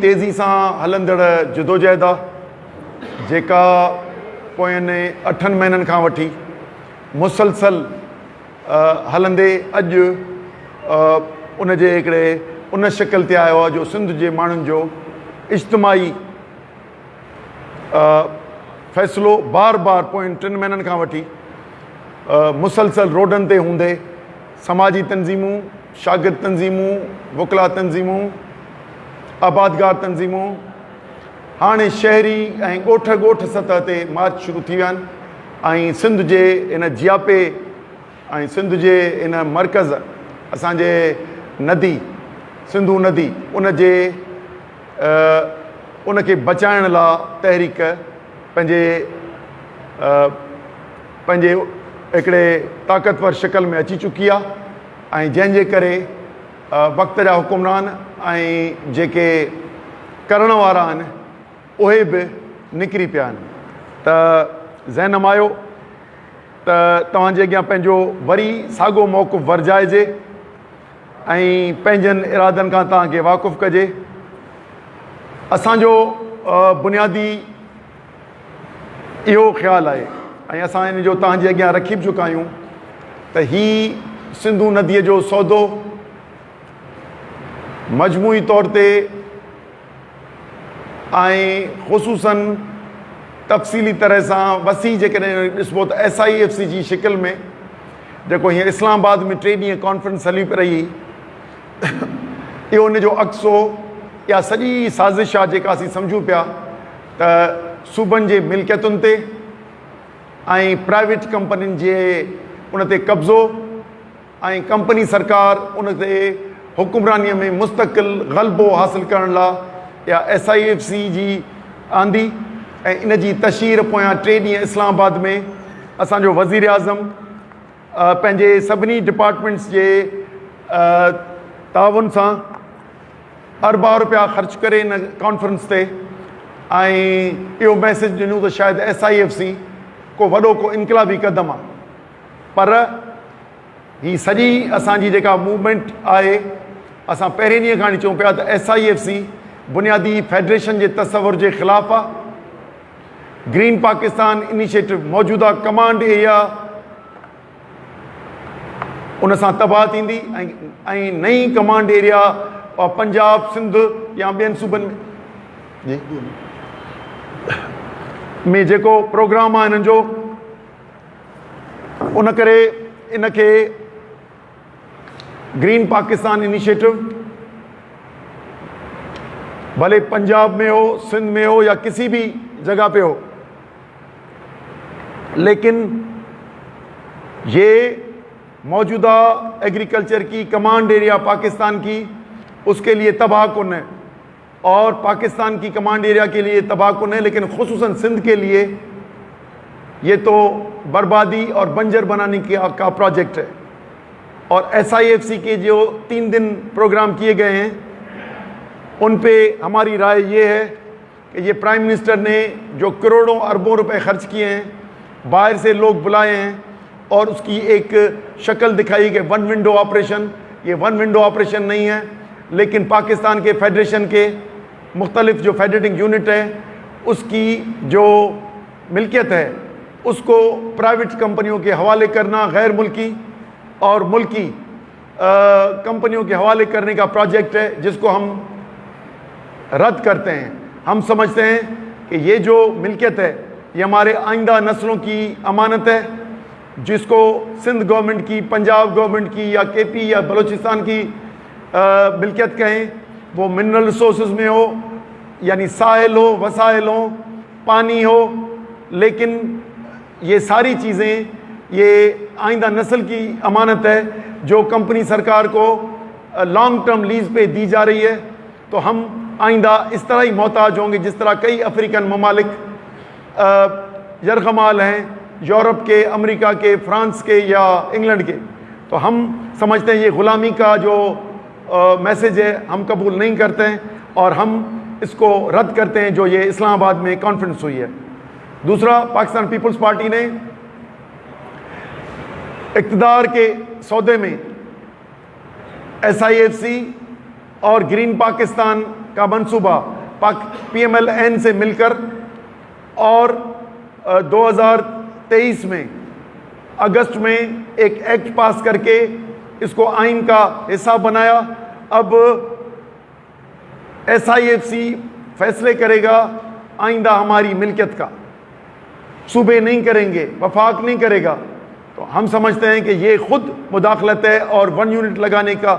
तेज़ी सां हलंदड़ जदोजहद आहे जेका पोयनि 8 महीननि खां वठी मुसलसल हलंदे अॼु उन जे हिकिड़े उन शिकिल ते आयो आहे जो सिंध जे माण्हुनि जो इज्तिमाही फ़ैसिलो बार बार पोयनि 3 महीननि खां वठी मुसलसल रोडनि ते हूंदे समाजी तंज़ीमूं, शागिर्द तंज़ीमूं, वकला तंज़ीमूं, आबादगार तंज़ीमूं हाणे शहरी ऐं ॻोठ सतह ते मार्च शुरू थी विया आहिनि ऐं सिंध जे इन जियापे ऐं सिंध जे इन मर्कज़ असांजे नदी सिंधू नदी उनखे बचाइण लाइ तहरीक पंहिंजे हिकिड़े ताक़तवर शिकल में अची चुकी आहे ऐं जंहिंजे करे वक़्त जा हुकुमरान ऐं जेके करण वारा आहिनि उहे बि निकिरी पिया आहिनि त ज़हन आयो त तव्हांजे अॻियां पंहिंजो वरी साॻियो मौक़ुफ़ वरजाइजे ऐं पंहिंजनि इरादनि खां तव्हांखे वाक़ुफ़ु कजे। असांजो बुनियादी इहो ख़्यालु आहे ऐं असां इन जो तव्हांजे अॻियां रखी बि चुका आहियूं त हीउ सिंधू नदीअ जो सौदो मजमूई तौर ते ऐं ख़ुसूसन तफ़सीली तरह सां वसी जेकॾहिं ॾिसबो त SIFC जी शिकिल में जेको हीअं इस्लामाबाद में 3 ॾींहं कॉन्फ्रेंस हली पई रही इहो उन जो अक्स हो या सॼी साज़िश आहे जेका असीं सम्झूं पिया त सूबनि जे मिल्कियतुनि ते ऐं प्राइवेट कंपनियुनि जे उन ते कब्ज़ो ऐं कंपनी सरकार उन ते हुकुमरानीअ में मुस्तक़िल ग़लबो हासिलु करण लाइ या SIFC जी आंदी ऐं इन जी तशहीर पोयां 3 ॾींहं इस्लामाबाद में असांजो वज़ीर आज़म पंहिंजे सभिनी डिपार्टमेंट्स जे ताउन सां अरबा रुपया ख़र्च करे इन कॉन्फ्रेंस ते ऐं इहो मैसेज ॾिनो त शायदि SIFC को वॾो को इनक़लाबी क़दम आहे पर ही सॼी असांजी जेका मूवमेंट आहे असां पहिरें ॾींहं खां चऊं पिया त SIFC बुनियादी फेडरेशन जे तसवुर जे ख़िलाफ़ु आहे। ग्रीन पाकिस्तान इनिशिएटिव मौजूदा कमांड एरिया उन सां तबाह थींदी ऐं नई कमांड एरिया पंजाब सिंध या ॿियनि सूबनि में जेको प्रोग्राम आहे हिननि जो उन करे इनखे ग्रीन पाकिस्तान इनिशिएटिव भले पंजाब में हो सिंध में हो या किसी भी जगह पे हो लेकिन ये मौजूदा एग्रीकल्चर की कमांड एरिया पाकिस्तान की उसके लिए तबाह कुन है और पाकिस्तान की कमांड एरिया के लिए तबाह कुन है लेकिन खुसूसन सिंध के लिए ये तो बर्बादी और बंजर बनाने का प्रोजेक्ट है। और SIFC के जो 3 दिन प्रोग्राम किए गए हैं उन पे हमारी राय ये है कि ये प्राइम मिनिस्टर ने जो करोड़ों अरबों रुपए खर्च किए हैं, बाहर से लोग बुलाए हैं और उसकी एक शक्ल दिखाई कि 1 विंडो ऑपरेशन, ये 1 विंडो ऑपरेशन नहीं है लेकिन पाकिस्तान के फेडरेशन के मुख्तलिफ जो फेडरेटिंग यूनिट है उसकी जो मिल्कियत है उसको प्राइवेट कंपनियों के हवाले करना, गैर मुल्की और मुल्की कंपनियों के हवाले करने का प्रोजेक्ट है जिसको हम रद्द करते हैं। हम समझते हैं कि ये जो मिल्कियत है ये हमारे आइंदा नस्लों की अमानत है जिसको सिंध गवर्नमेंट की, पंजाब गवर्नमेंट की या KP या बलूचिस्तान की मिल्कियत कहें, वो मिनरल रिसोर्सेज में हो यानी साहिल हो, वसाइल हो, पानी हो, लेकिन ये सारी चीज़ें ये आइंदा नस्ल की अमानत है जो कंपनी सरकार को लॉन्ग टर्म लीज पे दी जा रही है। तो हम आइंदा इस तरह ही मोहताज होंगे जिस तरह कई अफ्रीकन ममालिक यरगमाल हैं, यूरोप के, अमेरिका के, फ्रांस के या इंग्लैंड के। तो हम समझते हैं ये ग़ुलामी का जो मैसेज है हम कबूल नहीं करते हैं और हम इसको रद्द करते हैं जो ये इस्लामाबाद में कॉन्फ्रेंस हुई है। दूसरा, पाकिस्तान पीपल्स पार्टी ने इक़्तिदार के सौदे में SIFC और ग्रीन पाकिस्तान का मंसूबा PMLN से मिलकर और 2023 में अगस्त में एक एक्ट पास करके इसको आइन का हिस्सा बनाया। अब SIFC फैसले करेगा आइंदा हमारी मिल्कियत का, सूबे नहीं करेंगे, वफाक नहीं करेगा। तो हम समझते हैं कि ये खुद मुदाखलत है और 1 यूनिट लगाने का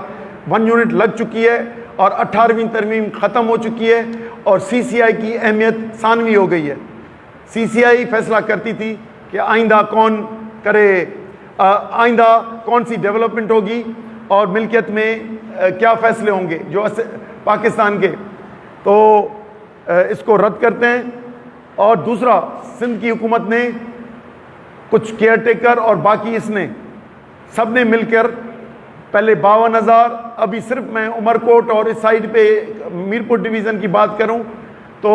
1 यूनिट लग चुकी है और 18वीं तरमीम ख़त्म हो चुकी है और CCI की अहमियत सानवी हो गई है। CCI फैसला करती थी कि आइंदा कौन करे, आइंदा कौन सी डेवलपमेंट होगी और मिल्कियत में क्या फ़ैसले होंगे जो पाकिस्तान के, तो इसको रद्द करते हैं। और दूसरा, सिंध की हुकूमत ने कुछ केयर टेकर और बाकी इसने सब ने मिलकर पहले 52,000, अभी सिर्फ मैं उमरकोट और इस साइड पे मीरपुर डिवीज़न की बात करूं तो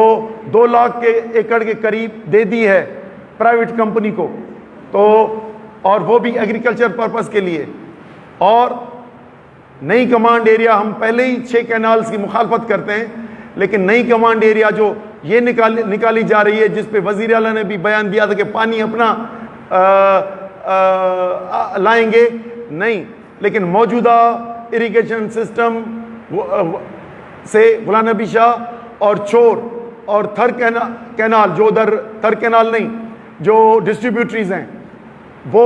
2 लाख के एकड़ के करीब दे दी है प्राइवेट कंपनी को, तो और वो भी एग्रीकल्चर पर्पस के लिए। और नई कमांड एरिया, हम पहले ही 6 कैनाल्स की मुखालफत करते हैं, लेकिन नई कमांड एरिया जो ये निकाली जा रही है, जिस पे वज़ीर आला ने भी बयान दिया था कि पानी अपना लाएंगे, नहीं, लेकिन मौजूदा इरिगेशन सिस्टम से गुलाम नबी शाह और चोर और थर कैनाल जो उधर, थर कैनाल नहीं, जो डिस्ट्रीब्यूटरीज हैं, वो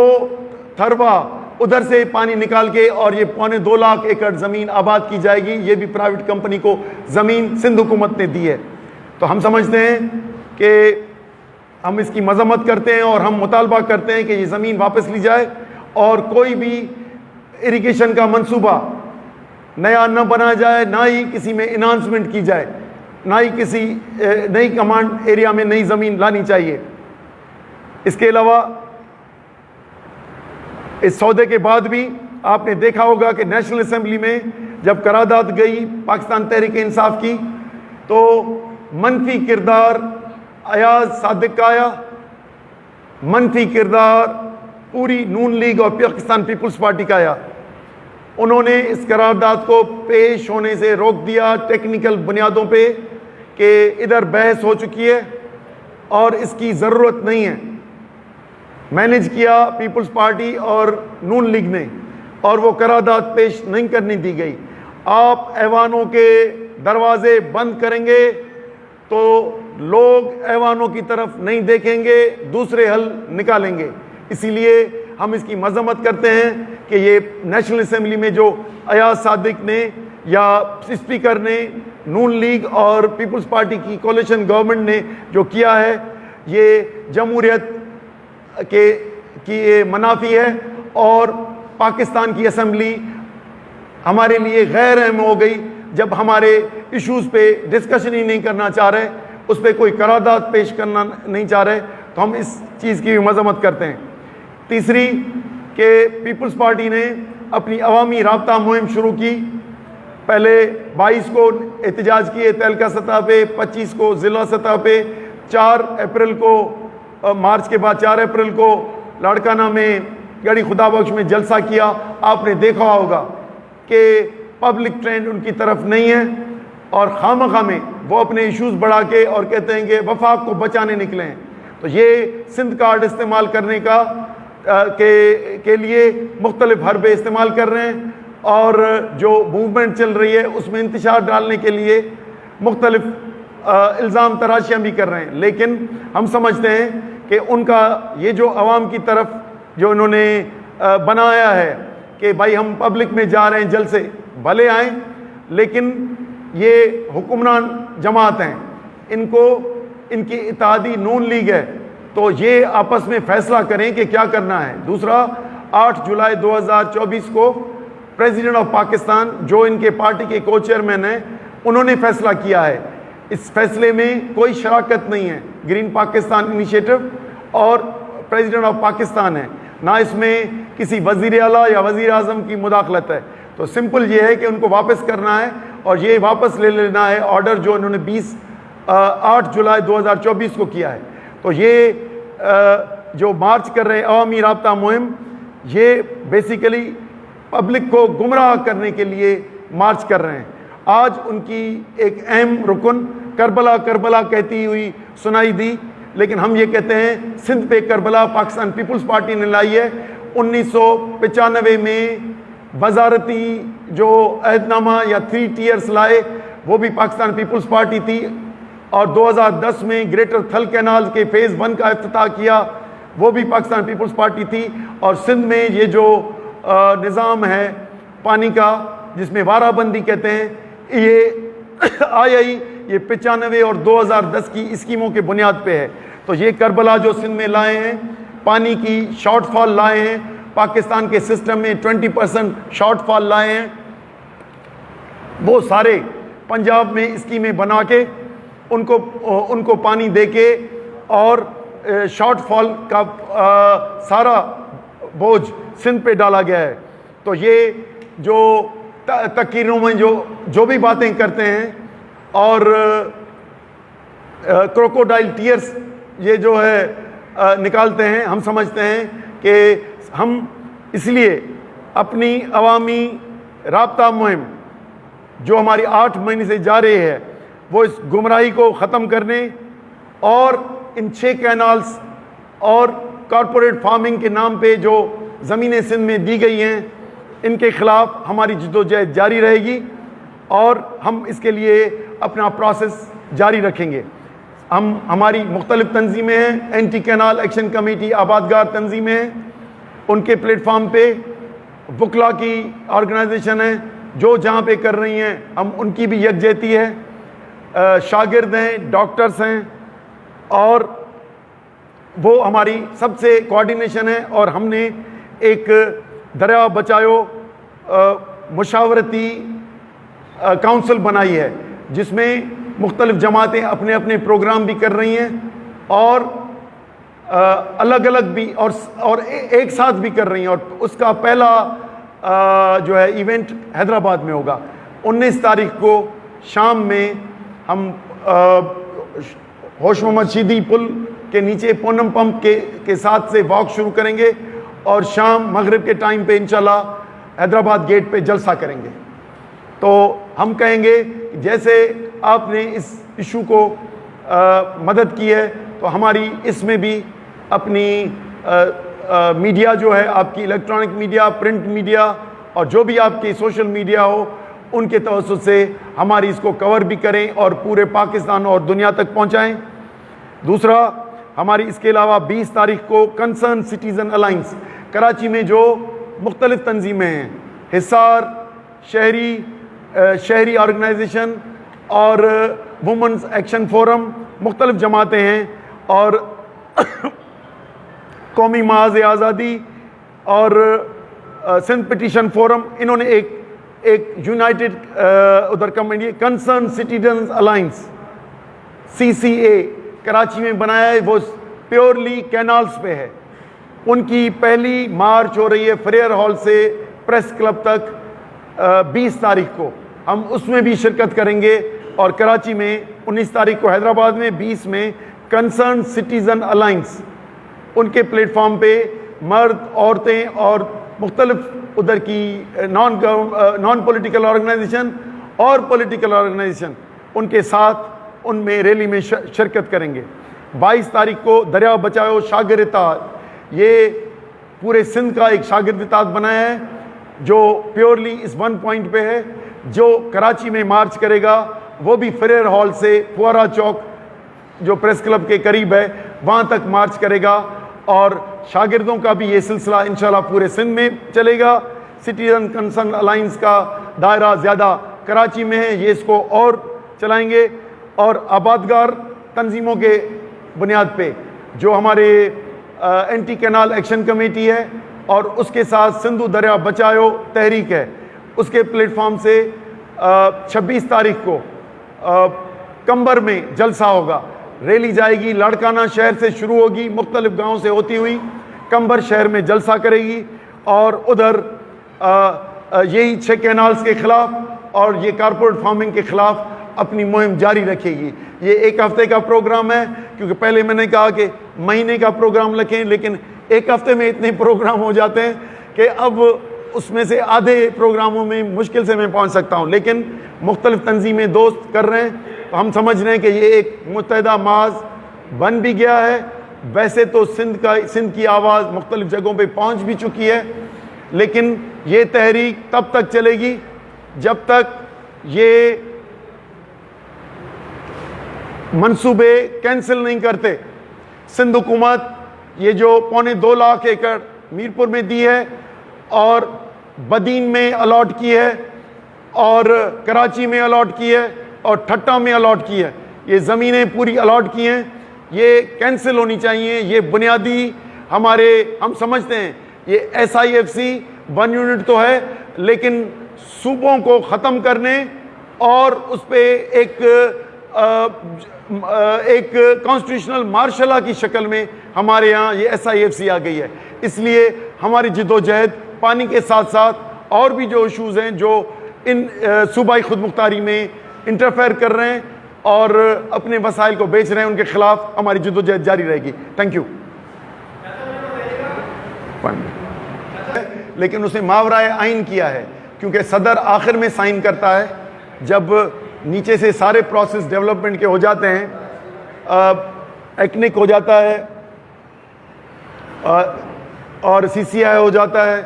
थरवा उधर से पानी निकाल के और ये 2.25 लाख एकड़ ज़मीन आबाद की जाएगी। ये भी प्राइवेट कंपनी को ज़मीन सिंध हुकूमत ने दी है। तो हम समझते हैं कि हम इसकी मजम्मत करते हैं और हम मुतालबा करते हैं कि ये ज़मीन वापस ली जाए और कोई भी इरिगेशन का मंसूबा नया न बनाया जाए, ना ही किसी में इन्हांसमेंट की जाए, ना ही किसी नई कमांड एरिया में नई ज़मीन लानी चाहिए। इसके अलावा इस सौदे के बाद भी आपने देखा होगा कि नेशनल असेंबली में जब करारदाद गई पाकिस्तान तहरीक इंसाफ की, तो मनफी किरदार अयाज सादिक का आया, मनफी किरदार पूरी नून लीग और पाकिस्तान पीपल्स पार्टी का आया। उन्होंने इस करारदाद को पेश होने से रोक दिया टेक्निकल बुनियादों पे कि इधर बहस हो चुकी है और इसकी ज़रूरत नहीं है। मैनेज किया पीपल्स पार्टी और नून लीग ने और वो करारदाद पेश नहीं करने दी गई। आप ऐवानों के दरवाजे बंद करेंगे तो लोग ऐवानों की तरफ नहीं देखेंगे, दूसरे हल निकालेंगे। इसीलिए हम इसकी मजम्मत करते हैं कि ये नेशनल असेंबली में जो अयाज सादिक ने या स्पीकर ने नून लीग और पीपल्स पार्टी की कोalition गवर्नमेंट ने जो किया है, ये जमहूरियत की ये मनाफी है और पाकिस्तान की असेंबली हमारे लिए गैर अहम हो गई। जब हमारे इश्यूज़ पे डिस्कशन ही नहीं करना चाह रहे, उस पर कोई करारदाद पेश करना नहीं चाह रहे, तो हम इस चीज़ की भी मजम्मत करते हैं। तीसरी कि पीपल्स पार्टी ने अपनी अवामी राब्ता मुहिम शुरू की। पहले 22 को एहतजाज किए तहलका सतह पे, 25 को ज़िला सतह पे, 4 अप्रैल को मार्च के बाद 4 अप्रैल को लाड़काना में गड़ी खुदाबख्श में जलसा किया। आपने देखा होगा कि पब्लिक ट्रेंड उनकी तरफ नहीं है और खामखा में वो अपने इश्यूज़ बढ़ा के और कहते हैं कि वफाक को बचाने निकले हैं। तो ये सिंध कार्ड इस्तेमाल करने का के लिए मुख्तलिफ हरबे इस्तेमाल कर रहे हैं और जो मूवमेंट चल रही है उसमें इंतशार डालने के लिए मुख्तलिफ इल्ज़ाम तराशियाँ भी कर रहे हैं। लेकिन हम समझते हैं कि उनका ये जो अवाम की तरफ जो इन्होंने बनाया है कि भाई हम पब्लिक में जा रहे हैं, जल से भले आएँ, लेकिन ये हुक्मरान जमात हैं, इनको इनकी इत्तेहादी नून लीग है, तो ये आपस में फैसला करें कि क्या करना है। दूसरा, 8 जुलाई 2024 को प्रेसिडेंट ऑफ पाकिस्तान जो इनके पार्टी के को चेयरमैन हैं, उन्होंने फैसला किया है। इस फैसले में कोई शराकत नहीं है ग्रीन पाकिस्तान इनिशिएटिव और प्रेसिडेंट ऑफ पाकिस्तान है, ना इसमें किसी वज़ीर आला या वज़ीर आज़म की मुदाखलत है। तो सिंपल ये है कि उनको वापस करना है और ये वापस ले लेना है ऑर्डर जो उन्होंने 8 जुलाई 2024 को किया है। तो ये जो मार्च कर रहे हैं अवामी राब्ता मुहिम, ये बेसिकली पब्लिक को गुमराह करने के लिए मार्च कर रहे हैं आज उनकी एक अहम रुकन करबला करबला कहती हुई सुनाई दी, लेकिन हम ये कहते हैं सिंध पे करबला पाकिस्तान पीपल्स पार्टी ने लाई है। 1995 में वजारती जो अहदनामा या 3 टियर्स लाए वो भी पाकिस्तान पीपल्स पार्टी थी, और 2010 में ग्रेटर थल कैनाल के फेज़ 1 का इफ्तिताह किया वो भी पाकिस्तान पीपल्स पार्टी थी। और सिंध में ये जो निज़ाम है पानी का जिसमें वाराबंदी कहते हैं, ये आया ही ये 95 और 2010 की स्कीमों के बुनियाद पे है। तो ये करबला जो सिंध में लाए हैं, पानी की शॉर्टफॉल लाए हैं, पाकिस्तान के सिस्टम में 20% शॉर्टफॉल लाए हैं, वो सारे पंजाब में स्कीमें बना के उनको पानी दे के और शॉर्टफॉल का सारा बोझ सिंध पे डाला गया है। तो ये जो तकीरों में जो भी बातें करते हैं और क्रोकोडाइल टीयर्स ये जो है निकालते हैं, हम समझते हैं कि हम इसलिए अपनी अवामी राब्ता मुहिम जो हमारी 8 महीने से जारी है वो इस गुमराही को ख़त्म करने और इन 6 कैनाल्स और कॉरपोरेट फार्मिंग के नाम पे जो ज़मीनें सिंध में दी गई हैं इनके ख़िलाफ़ हमारी जद्दोजहद जारी रहेगी और हम इसके लिए अपना प्रोसेस जारी रखेंगे। हमारी मुख्तलिफ तंजीमें हैं, एंटी कैनाल एक्शन कमेटी आबादगार तंजीमें हैं, उनके प्लेटफॉर्म पे वकला की ऑर्गेनाइजेशन है जो जहाँ पे कर रही हैं हम उनकी भी यकजहती है, शागिर्द हैं, डॉक्टर्स हैं और वो हमारी सबसे कोऑर्डिनेशन है। और हमने एक दरिया बचाओ मुशावरती काउंसिल बनाई है जिसमें मुख्तलिफ जमातें अपने अपने प्रोग्राम भी कर रही हैं और अलग अलग भी और एक साथ भी कर रही हैं। और उसका पहला जो है इवेंट हैदराबाद में होगा 19 तारीख को शाम में। हम होश मोहम्मद शीदी पुल के नीचे पूनम पंप के साथ से वॉक शुरू करेंगे और शाम मगरिब के टाइम पे इंशाल्लाह हैदराबाद गेट पे जलसा करेंगे। तो हम कहेंगे जैसे आपने इस इशू को मदद की है तो हमारी इसमें भी अपनी मीडिया जो है, आपकी इलेक्ट्रॉनिक मीडिया, प्रिंट मीडिया और जो भी आपकी सोशल मीडिया हो उनके तवज्जुह से हमारी इसको कवर भी करें और पूरे पाकिस्तान और दुनिया तक पहुंचाएं। दूसरा, हमारी इसके अलावा 20 तारीख को कंसर्न सिटीज़न अलाइंस कराची में जो मुख्तलिफ तंजीमें हैं, हिसार शहरी ऑर्गेनाइजेशन और वुमेंस एक्शन फोरम, मुख्तलिफ जमातें हैं और कौमी महाज़ आज़ादी और सिंध पिटीशन फोरम, इन्होंने एक यूनाइटेड उधर committee concern citizen alliance CCA Karachi में बनाया है, वो प्योरली कैनाल्स पे है। उनकी पहली मार्च हो रही है फ्रेयर हॉल से प्रेस क्लब तक 20 तारीख को, हम उसमें भी शिरकत करेंगे। और कराची में 19 तारीख को, हैदराबाद में 20 में कंसर्न सिटीज़न अलाइंस, उनके प्लेटफॉर्म पे मर्द, औरतें और मुख्तलिफ उधर की नॉन पॉलिटिकल ऑर्गेनाइजेशन और पॉलिटिकल ऑर्गेनाइजेशन उनके साथ उनमें रैली में शिरकत करेंगे। 22 तारीख को दरिया बचाओ शागिर्द इत्तेहाद, ये पूरे सिंध का एक शागिर्द इत्तेहाद बनाया है जो प्योरली इस 1 पॉइंट पे है। जो कराची में मार्च करेगा वो भी फ्रेयर हॉल से फुआरा चौक जो प्रेस क्लब के करीब है वहाँ तक मार्च करेगा और शागिर्दों का भी ये सिलसिला इंशाल्लाह पूरे सिंध में चलेगा। सिटीजन कंसर्न अलाइंस का दायरा ज़्यादा कराची में है, ये इसको और चलाएंगे। और आबादगार तंजीमों के बुनियाद पे जो हमारे एंटी कैनाल एक्शन कमेटी है और उसके साथ सिंधु दरिया बचाओ तहरीक है, उसके प्लेटफॉर्म से 26 तारीख को कंबर में जलसा होगा। रैली जाएगी, लाड़काना शहर से शुरू होगी, मुख्तलिफ गाँव से होती हुई कंबर शहर में जलसा करेगी और उधर यही 6 कैनाल्स के ख़िलाफ़ और ये कारपोरेट फार्मिंग के ख़िलाफ़ अपनी मुहिम जारी रखेगी। ये 1 हफ़्ते का प्रोग्राम है, क्योंकि पहले मैंने कहा कि महीने का प्रोग्राम रखें, लेकिन 1 हफ़्ते में इतने प्रोग्राम हो जाते हैं कि अब उसमें से आधे प्रोग्रामों में मुश्किल से मैं पहुंच सकता हूं, लेकिन मुख्तलिफ तंजीमें दोस्त कर रहे हैं, तो हम समझ रहे हैं कि ये एक मुत्तहिदा माज बन भी गया है। वैसे तो सिंध की आवाज़ मुख्तलिफ जगहों पे पहुंच भी चुकी है, लेकिन ये तहरीक तब तक चलेगी जब तक ये मंसूबे कैंसिल नहीं करते। सिंध हुकूमत ये जो 2.25 लाख एकड़ मीरपुर में दी है और बदीन में अलॉट की है और कराची में अलॉट की है और ठट्टा में अलॉट की है, ये ज़मीनें पूरी अलॉट की हैं, ये कैंसिल होनी चाहिए। ये बुनियादी हम समझते हैं ये SIFC 1 यूनिट तो है, लेकिन सूबों को ख़त्म करने और उस पर एक कॉन्स्टिट्यूशनल मार्शला की शक्ल में हमारे यहाँ ये SIFC आ गई है। इसलिए हमारी जिद्दोजहद पानी के साथ साथ और भी जो इशूज़ हैं जो इन सूबाई खुद मुख्तारी में इंटरफेयर कर रहे हैं और अपने वसाइल को बेच रहे हैं, उनके खिलाफ हमारी जिद्दोजहद जारी रहेगी। Thank you. लेकिन उसने मावराए आइन किया है, क्योंकि सदर आखिर में साइन करता है, जब नीचे से सारे प्रोसेस डेवलपमेंट के हो जाते हैं, एक्निक हो जाता है और CCI हो जाता है,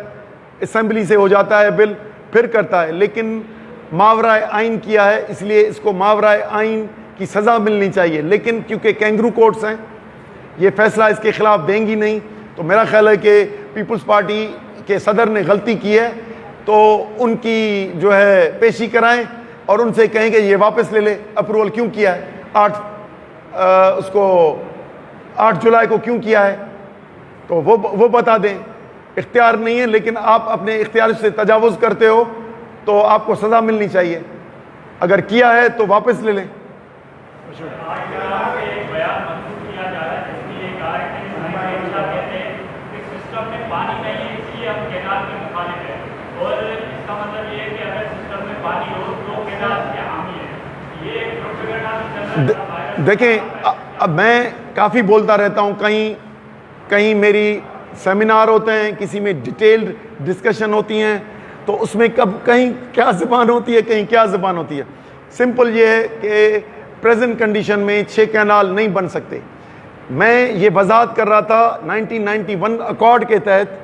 असेंबली से हो जाता है बिल, फिर करता है। लेकिन मावराए आइन किया है, इसलिए इसको मावराए आइन की सज़ा मिलनी चाहिए। लेकिन क्योंकि कैंगरू कोर्ट्स हैं, ये फैसला इसके खिलाफ देंगी नहीं, तो मेरा ख्याल है कि पीपल्स पार्टी के सदर ने गलती की है, तो उनकी जो है पेशी कराएं और उनसे कहें कि ये वापस ले ले, अप्रूवल क्यों किया है, 8 जुलाई को क्यों किया है, तो वो बता दें। इख्तियार नहीं है, लेकिन आप अपने इख्तियार से तजावुज़ करते हो तो आपको सज़ा मिलनी चाहिए, अगर किया है तो वापस ले लें। देखें, अब मैं काफ़ी बोलता रहता हूँ, कहीं मेरी सेमिनार होते हैं, किसी में डिटेल्ड डिस्कशन होती हैं, तो उसमें कहीं क्या ज़बान होती है, कहीं क्या ज़बान होती है। सिंपल ये है कि प्रेजेंट कंडीशन में 6 कैनाल नहीं बन सकते। मैं ये वजाहत कर रहा था 1991 अकॉर्ड के तहत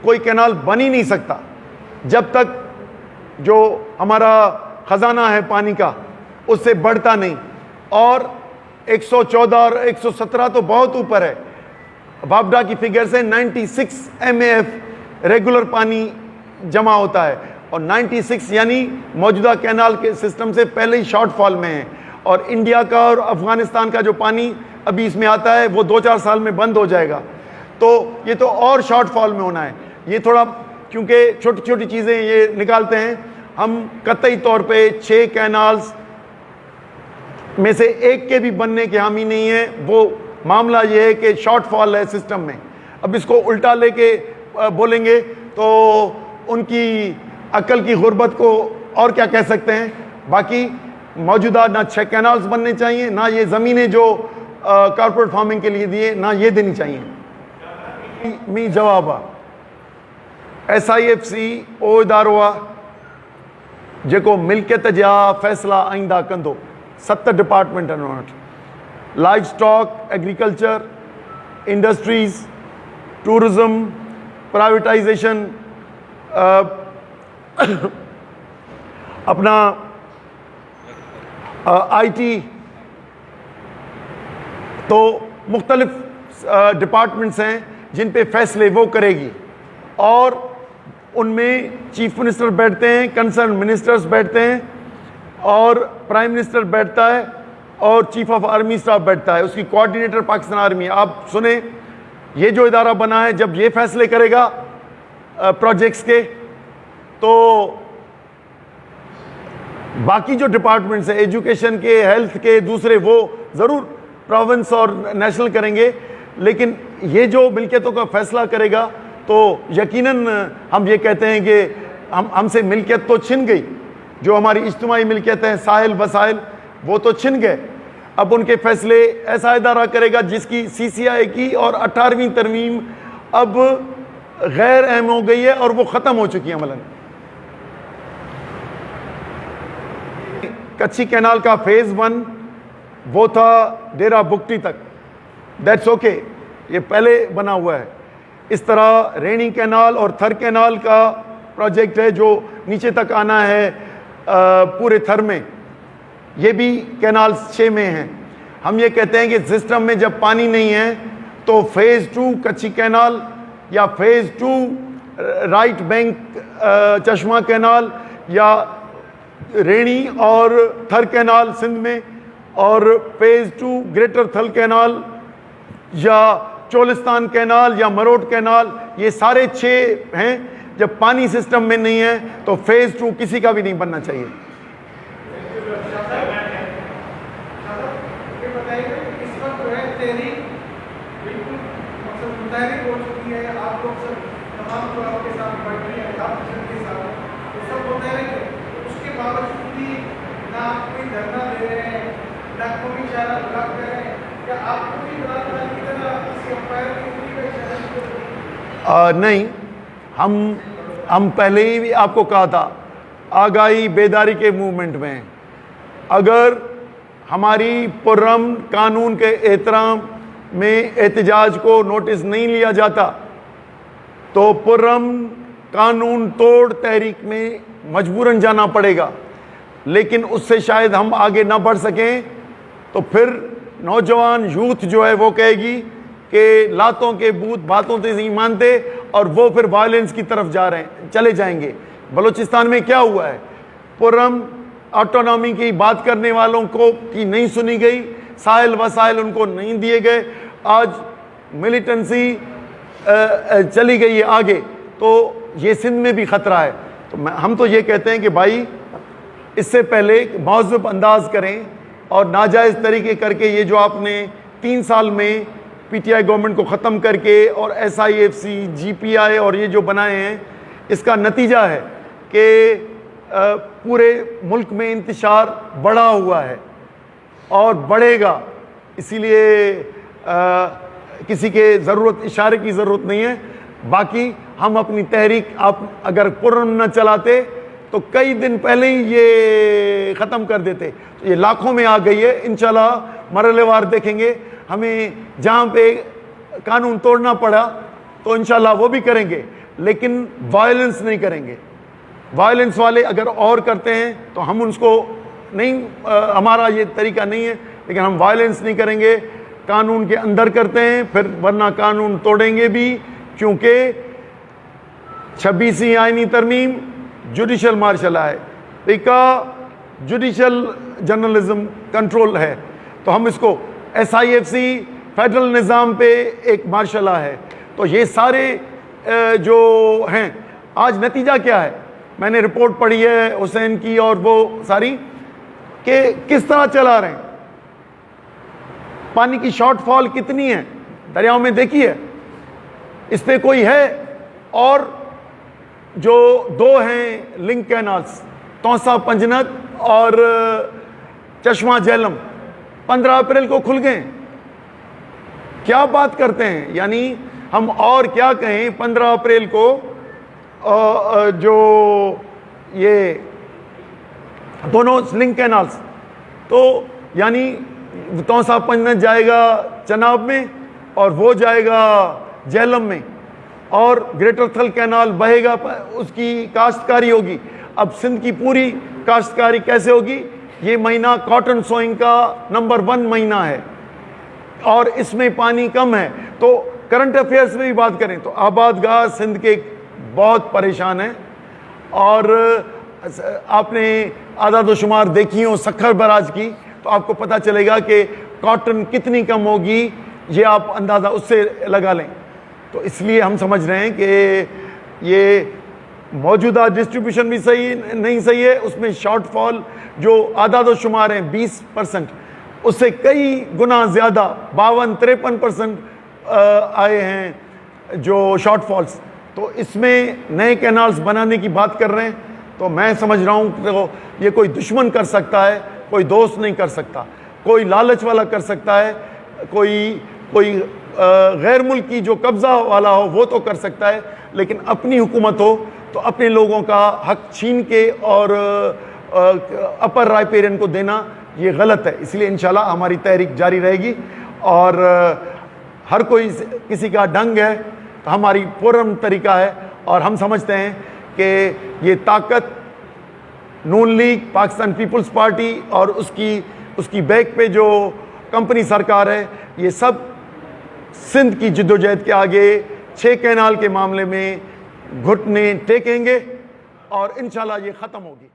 कोई कैनाल बन ही नहीं सकता जब तक जो हमारा ख़जाना है पानी का उससे बढ़ता नहीं, और 114 और 117 तो बहुत ऊपर है। वापडा की फिगर से 96 MAF रेगुलर पानी जमा होता है, और 96 यानी मौजूदा कैनाल के सिस्टम से पहले ही शॉर्टफॉल में है। और इंडिया का और अफ़गानिस्तान का जो पानी अभी इसमें आता है वो 2-4 साल में बंद हो जाएगा, तो ये तो और शॉर्टफॉल में होना है। ये थोड़ा, क्योंकि छोटी छोटी चीज़ें ये निकालते हैं हम, कतई तौर पे 6 कैनाल्स में से एक के भी बनने के हामी नहीं है। वो मामला ये है कि शॉर्टफॉल है सिस्टम में। अब इसको उल्टा लेके बोलेंगे तो उनकी अक्ल की गुर्बत को और क्या कह सकते हैं। बाकी मौजूदा ना 6 कैनाल्स बनने चाहिए, ना ये ज़मीनें जो कॉर्पोरेट फार्मिंग के लिए दिए ना ये देनी चाहिए। मी जवाब SIFC ओ इदारो आहे जेको मिल्कियत जा फ़ैसिला आईंदा कंदो। 7 डिपार्टमेंट आहिनि वटि, live stock, agriculture, industries, tourism, privatisation, अपना IT, तो मुख्तलिफ डिपार्टमेंट्स हैं जिन पे फैसले वो करेगी, और उनमें चीफ मिनिस्टर बैठते हैं, कंसर्न मिनिस्टर्स बैठते हैं, और प्राइम मिनिस्टर बैठता है, और चीफ ऑफ आर्मी स्टाफ बैठता है, उसकी कोऑर्डिनेटर पाकिस्तान आर्मी। आप सुने, ये जो इदारा बना है जब ये फैसले करेगा प्रोजेक्ट्स के, तो बाकी जो डिपार्टमेंट्स हैं, एजुकेशन के, हेल्थ के, दूसरे, वो ज़रूर प्रोविंस और नेशनल करेंगे, लेकिन ये जो मिल्कियतों का फैसला करेगा तो यकीनन हम ये कहते हैं कि हमसे मिल्कियत तो छिन गई, जो हमारी इज्तिमाई मिल्कियत है, साहिल वसाइल, वो तो छिन गए। अब उनके फैसले ऐसा इदारा करेगा जिसकी CCI की और 18वीं तरमीम अब गैर अहम हो गई है और वो ख़त्म हो चुकी है अमलन। कच्ची कैनाल का फेज़ 1 वो था डेरा बुगटी तक, दैट्स ओके, ये पहले बना हुआ है। इस तरह रेणी कैनाल और थर कैनाल का प्रोजेक्ट है जो नीचे तक आना है पूरे थर में, ये भी कैनाल 6 में है। हम ये कहते हैं कि सिस्टम में जब पानी नहीं है तो फेज़ 2 कच्ची कैनाल या फेज़ 2 राइट बैंक चश्मा कैनाल या रेणी और थर कैनाल सिंध में, और फेज़ 2 ग्रेटर थल कैनाल या चोलिस्तान कैनाल या मरोट कैनाल, ये सारे 6 हैं। जब पानी सिस्टम में नहीं है तो फेज़ 2 किसी का भी नहीं बनना चाहिए। नहीं, हम पहले ही आपको कहा था, आगाही बेदारी के मूवमेंट में अगर हमारी पुर्रम कानून के एहतराम में एहतजाज को नोटिस नहीं लिया जाता तो पुर्रम कानून तोड़ तहरीक में मजबूरन जाना पड़ेगा, लेकिन उससे शायद हम आगे ना बढ़ सकें। तो फिर नौजवान यूथ जो है वो कहेगी कि लातों के बूत बातों से नहीं मानते और वो फिर वायलेंस की तरफ चले जाएंगे। बलूचिस्तान में क्या हुआ है, पुर्रम ऑटोनॉमी की बात करने वालों को की नहीं सुनी गई, साहिल वसाइल उनको नहीं दिए गए, आज मिलिटेंसी चली गई है आगे, तो ये सिंध में भी ख़तरा है। तो हम तो ये कहते हैं कि भाई इससे पहले मौज़ूब अंदाज करें और नाजायज़ तरीके करके ये जो आपने 3 साल में पीटीआई गवर्नमेंट को ख़त्म करके और SIFC GPI और ये जो बनाए हैं, इसका नतीजा है कि पूरे मुल्क में इंतशार बढ़ा हुआ है और बढ़ेगा। इसीलिए किसी के ज़रूरत इशारे की ज़रूरत नहीं है। बाकी हम अपनी तहरीक आप अगर पुर्रम न चलाते तो कई दिन पहले ही ये ख़त्म कर देते। तो ये लाखों में आ गई है। इंशाल्लाह मरहलेवार देखेंगे, हमें जहाँ पे कानून तोड़ना पड़ा तो इंशाल्लाह वो भी करेंगे, लेकिन वायलेंस नहीं करेंगे। वायलेंस वाले अगर और करते हैं तो हम उसको नहीं, हमारा ये तरीका नहीं है, लेकिन हम वायलेंस नहीं करेंगे। कानून के अंदर करते हैं फिर, वरना कानून तोड़ेंगे भी, क्योंकि 26वीं आईनी तरमीम जुडिशल मार्शल है, एक जुडिशल जर्नलिज्म कंट्रोल है, तो हम इसको SIFC फेडरल निज़ाम पे एक मार्शल है। तो ये सारे जो हैं, आज नतीजा क्या है, मैंने रिपोर्ट पढ़ी है हुसैन की और वो सारी, कि किस तरह चला रहे हैं, पानी की शॉर्टफॉल कितनी है दरियाओं में देखी है, इस पे कोई है। और जो 2 हैं लिंक कैनाल्स, तौसा पंजनत और चश्मा झेलम, 15 अप्रैल को खुल गए। क्या बात करते हैं, यानी हम और क्या कहें। 15 अप्रैल को जो ये दोनों लिंक कैनाल्स, तो यानी तौसा पंजनत जाएगा चनाब में और वो जाएगा झेलम में, और ग्रेटर थल कैनाल बहेगा, उसकी काश्तकारी होगी। अब सिंध की पूरी काश्तकारी कैसे होगी, ये महीना कॉटन सोइंग का नंबर 1 महीना है और इसमें पानी कम है। तो करंट अफेयर्स में भी बात करें तो आबादगाह सिंध के बहुत परेशान हैं। और आपने आदाद-ओ-शुमार देखी हो सखर बराज की, तो आपको पता चलेगा कि कॉटन कितनी कम होगी, ये आप अंदाज़ा उससे लगा लें। तो इसलिए हम समझ रहे हैं कि ये मौजूदा डिस्ट्रीब्यूशन भी सही नहीं सही है, उसमें शॉर्टफॉल जो आदाद-ओ-शुमार हैं 20%, उससे कई गुना ज़्यादा 52-53% आए हैं जो शॉर्टफॉल्स। तो इसमें नए कैनाल्स बनाने की बात कर रहे हैं। तो मैं समझ रहा हूँ तो ये कोई दुश्मन कर सकता है, कोई दोस्त नहीं कर सकता, कोई लालच वाला कर सकता है, कोई गैर मुल्की जो कब्ज़ा वाला हो वो तो कर सकता है, लेकिन अपनी हुकूमत हो तो अपने लोगों का हक छीन के और अपर रायपेरियन को देना ये गलत है। इसलिए इंशाल्लाह हमारी तहरीक जारी रहेगी और हर कोई किसी का ढंग है तो हमारी पूर्ण तरीका है और हम समझते हैं कि ये ताकत नून लीग, पाकिस्तान पीपल्स पार्टी और उसकी बैक पे जो कंपनी सरकार है, ये सब सिंध की जिद्दोजहद के आगे 6 कैनाल के मामले में घुटने टेकेंगे और इंशाल्लाह ये ख़त्म होगी।